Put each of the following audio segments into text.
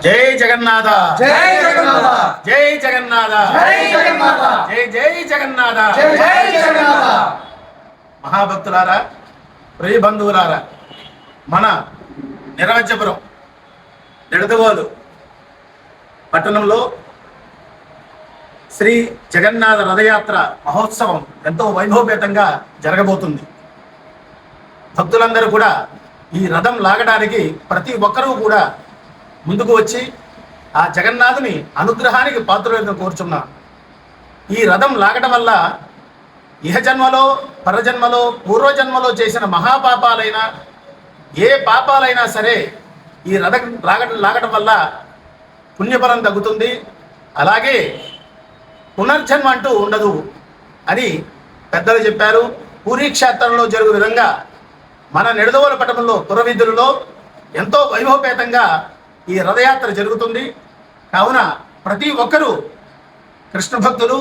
జై జగన్నాథ జై జగన్నాథ జై జగన్నాథ జై జగన్నాథ జై జై జగన్నాథ జై జగన్నాథ. మహాభక్తులారా, ప్రియ బంధువులారా, మన నిరవజ్యపురం నిడదవోలు పట్టణంలో శ్రీ జగన్నాథ రథయాత్ర మహోత్సవం ఎంతో వైభవపేతంగా జరగబోతుంది. భక్తులందరూ కూడా ఈ రథం లాగడానికి ప్రతి ఒక్కరూ కూడా ముందుకు వచ్చి ఆ జగన్నాథుని అనుగ్రహానికి పాత్రులను కోరుచున్నాం. ఈ రథం లాగడం వల్ల ఇహజన్మలో, పరజన్మలో, పూర్వజన్మలో చేసిన మహాపాపాలైనా ఏ పాపాలైనా సరే ఈ రథం లాగడం వల్ల పుణ్యఫలం తగ్గుతుంది. అలాగే పునర్జన్మ అంటూ ఉండదు అని పెద్దలు చెప్పారు. పూరీ క్షేత్రంలో జరుగు విధంగా మన నిడదవోలు పట్టణంలో పురవీధులలో ఎంతో వైభవపేతంగా ఈ రథయాత్ర జరుగుతుంది. కావున ప్రతి ఒక్కరూ కృష్ణ భక్తులు,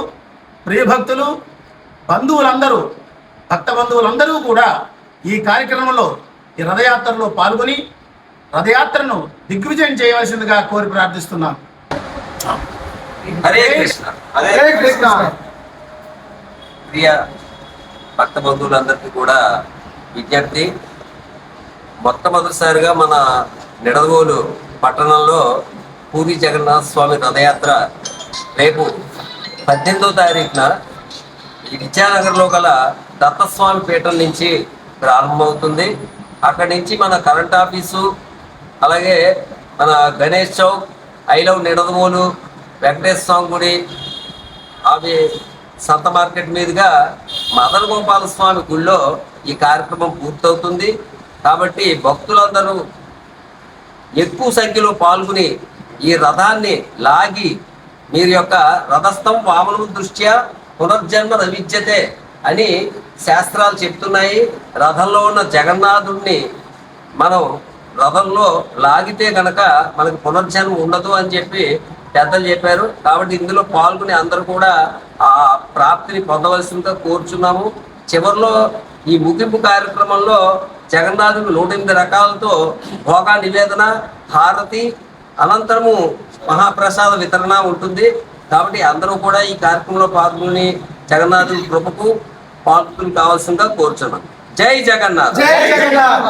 ప్రియభక్తులు, బంధువులందరూ, భక్త బంధువులందరూ కూడా ఈ కార్యక్రమంలో ఈ రథయాత్రలో పాల్గొని రథయాత్రను దిగ్విజయం చేయవలసిందిగా కోరి ప్రార్థిస్తున్నాను. హరే కృష్ణ. హరే కృష్ణ. ప్రియ భక్త బంధువులందరికీ కూడా విజ్ఞప్తి, మొట్టమొదటిసారిగా మన నిడదవోలు పట్టణంలో పూరీ జగన్నాథ స్వామి రథయాత్ర రేపు 18వ తారీఖున ఈ విద్యానగర్లో గల దత్తస్వామి పీఠం నుంచి ప్రారంభమవుతుంది. అక్కడి నుంచి మన కరెంట్ ఆఫీసు, అలాగే మన గణేష్ చౌక్, ఐ లవ్ నిడదవోలు, వెంకటేశ్వర స్వామి గుడి, అవి సంత మార్కెట్ మీదుగా మదన గోపాల స్వామి గుడిలో ఈ కార్యక్రమం పూర్తవుతుంది. కాబట్టి భక్తులందరూ ఎక్కువ సంఖ్యలో పాల్గొని ఈ రథాన్ని లాగి మీరు యొక్క రథస్థం వామనం దృష్ట్యా పునర్జన్మ రవిద్యతే అని శాస్త్రాలు చెప్తున్నాయి. రథంలో ఉన్న జగన్నాథుడిని మనం రథంలో లాగితే గనక మనకు పునర్జన్మ ఉండదు అని చెప్పి పెద్దలు చెప్పారు. కాబట్టి ఇందులో పాల్గొని అందరూ కూడా ఆ ప్రాప్తిని పొందవలసిందిగా కోరుచున్నాము. చివరిలో ఈ ముగింపు కార్యక్రమంలో జగన్నాథుడు 108 రకాలతో భోగా నివేదన, హారతి, అనంతరము మహాప్రసాద వితరణ ఉంటుంది. కాబట్టి అందరూ కూడా ఈ కార్యక్రమంలో పాల్గొని జగన్నాథుడి కృపకు పాల్గొని కావాల్సిందిగా కోరుచున్నాం. జై జగన్నాథ్. జై జగన్నాథ.